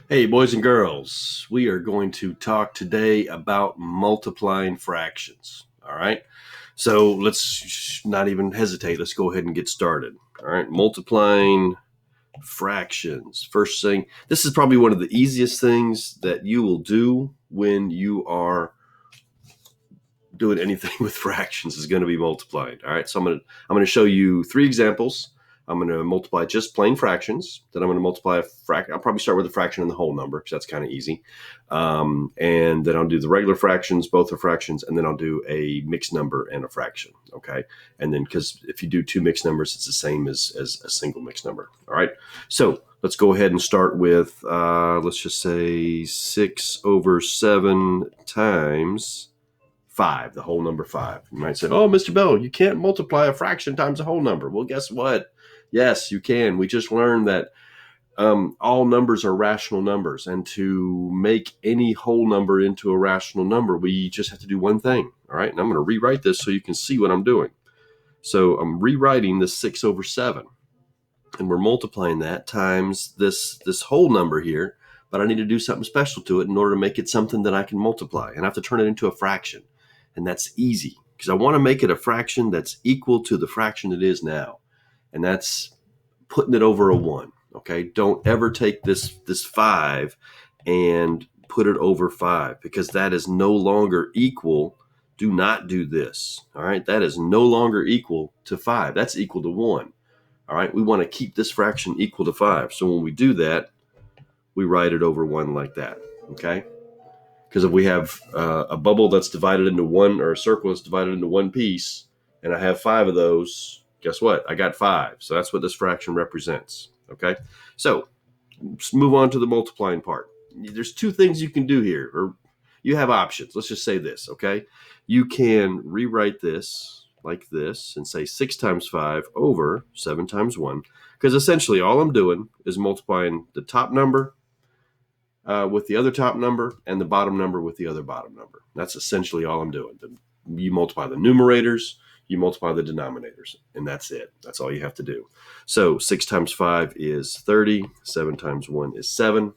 Hey, boys and girls, we are going to talk today about multiplying fractions. All right. So let's not even hesitate. Let's go ahead and get started. All right. Multiplying fractions. First thing, this is probably one of the easiest things that you will do when you are doing anything with fractions is going to be multiplying. All right. So I'm going to show you three examples. I'm going to multiply just plain fractions. Then I'm going to multiply a fraction. I'll probably start with a fraction and the whole number because that's kind of easy. And then I'll do the regular fractions, both are fractions, and then I'll do a mixed number and a fraction. Okay. And then because if you do two mixed numbers, it's the same as a single mixed number. All right. So let's go ahead and start with, let's just say 6/7 times 5, the whole number 5. You might say, oh, Mr. Bell, you can't multiply a fraction times a whole number. Well, guess what? Yes, you can. We just learned that all numbers are rational numbers. And to make any whole number into a rational number, we just have to do one thing. All right. And I'm going to rewrite this so you can see what I'm doing. So I'm rewriting this 6/7. And we're multiplying that times this whole number here. But I need to do something special to it in order to make it something that I can multiply. And I have to turn it into a fraction. And that's easy because I want to make it a fraction that's equal to the fraction it is now. And that's putting it over a 1. Okay. Don't ever take this 5 and put it over 5 because that is no longer equal. Do not do this. All right. That is no longer equal to 5. That's equal to 1. All right. We want to keep this fraction equal to 5. So when we do that, we write it over 1 like that. Okay. Because if we have a bubble that's divided into one, or a circle that's divided into one piece, and I have 5 of those, guess what? I got 5. So that's what this fraction represents. Okay. So let's move on to the multiplying part. There's two things you can do here, or you have options. Let's just say this. Okay. You can rewrite this like this and say 6 times 5 over 7 times 1. Because essentially all I'm doing is multiplying the top number with the other top number and the bottom number with the other bottom number. That's essentially all I'm doing. You multiply the numerators, you multiply the denominators, and that's it. That's all you have to do. So 6 times 5 is 30, 7 times 1 is 7,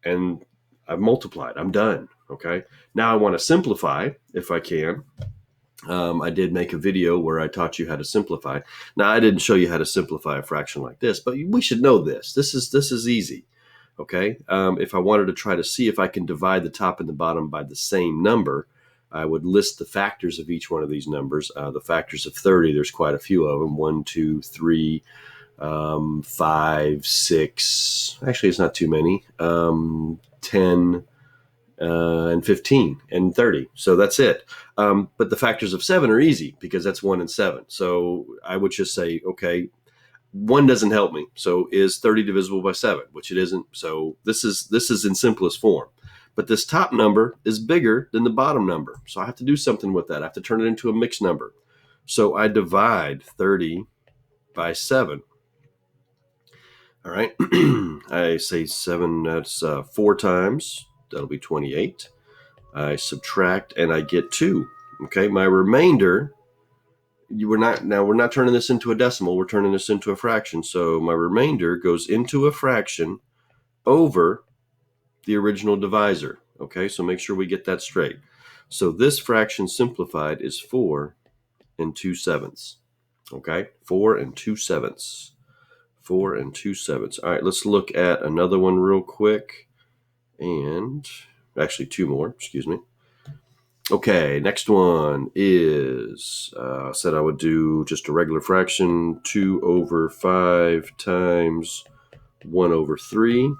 and I've multiplied. I'm done. Okay. Now I want to simplify if I can. I did make a video where I taught you how to simplify. Now I didn't show you how to simplify a fraction like this, but we should know this. This is easy. Okay. If I wanted to try to see if I can divide the top and the bottom by the same number, I would list the factors of each one of these numbers. The factors of 30, there's quite a few of them. 1, 2, 3, 5, 6. Actually, it's not too many. 10, and 15 and 30. So that's it. But the factors of 7 are easy because that's 1 and 7. So I would just say, okay, 1 doesn't help me. So is 30 divisible by 7, which it isn't. So this is in simplest form. But this top number is bigger than the bottom number. So I have to do something with that. I have to turn it into a mixed number. So I divide 30 by 7. All right. I say 7, that's 4 times. That'll be 28. I subtract and I get 2. Okay. My remainder, we're not turning this into a decimal. We're turning this into a fraction. So my remainder goes into a fraction over the original divisor. Okay. So make sure we get that straight. So this fraction simplified is 4 and 2/7. Okay. 4 and 2/7. 4 and 2/7. All right. Let's look at another one real quick. And actually 2 more, excuse me. Okay, next one is, said I would do just a regular fraction, 2/5 times 1/3.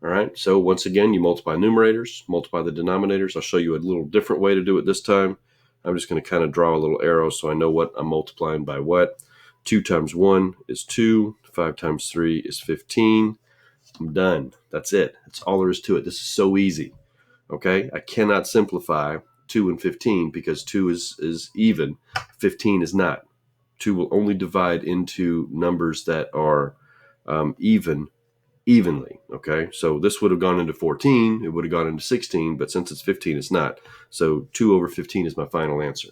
All right, so once again, you multiply numerators, multiply the denominators. I'll show you a little different way to do it this time. I'm just going to kind of draw a little arrow so I know what I'm multiplying by what. 2 times 1 is 2, 5 times 3 is 15. I'm done. That's it. That's all there is to it. This is so easy. Okay, I cannot simplify 2 and 15 because 2 is even, 15 is not. 2 will only divide into numbers that are evenly. Okay, so this would have gone into 14, it would have gone into 16, but since it's 15, it's not. So 2/15 is my final answer.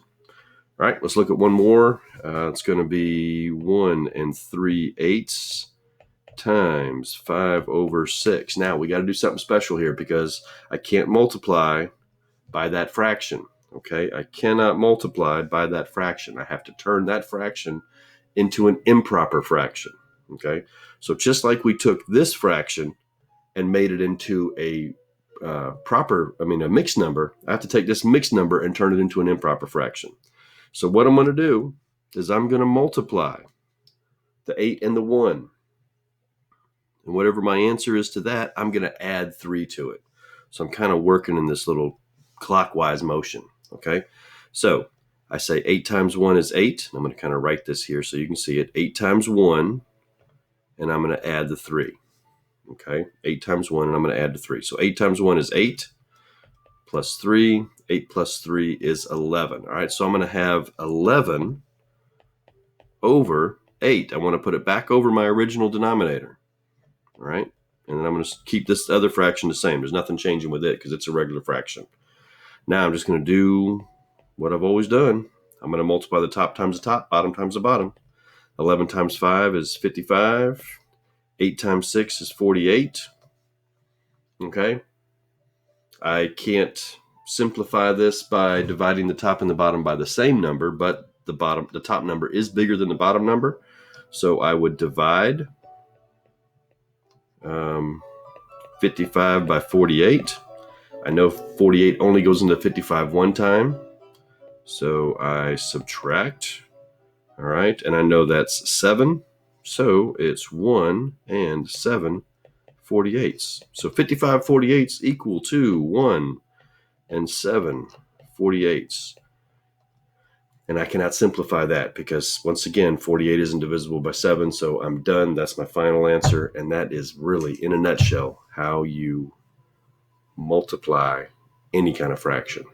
All right, let's look at one more. It's going to be 1 3/8 times 5 over 6. Now we got to do something special here because I can't multiply by that fraction. Okay, I cannot multiply by that fraction. I have to turn that fraction into an improper fraction. Okay, so just like we took this fraction and made it into a a mixed number, I have to take this mixed number and turn it into an improper fraction. So what I'm going to do is I'm going to multiply the 8 and the 1. And whatever my answer is to that, I'm going to add 3 to it. So I'm kind of working in this little clockwise motion. Okay, so I say 8 times 1 is 8. I'm going to kind of write this here so you can see it. 8 times 1, and I'm going to add the 3. Okay, 8 times 1, and I'm going to add the 3. So 8 times 1 is 8 plus 3. 8 plus 3 is 11. All right, so I'm going to have 11 over 8. I want to put it back over my original denominator. All right, and then I'm going to keep this other fraction the same. There's nothing changing with it because it's a regular fraction. Now I'm just going to do what I've always done. I'm going to multiply the top times the top, bottom times the bottom. 11 times 5 is 55. 8 times 6 is 48. Okay. I can't simplify this by dividing the top and the bottom by the same number, but the top number is bigger than the bottom number. So I would divide 55 by 48. I know 48 only goes into 55 one time. So I subtract. All right. And I know that's 7. So it's 1 and 7 48ths. So 55 48ths equal to 1 and 7 48ths. And I cannot simplify that because, once again, 48 isn't divisible by 7. So I'm done. That's my final answer. And that is really, in a nutshell, how you multiply any kind of fraction.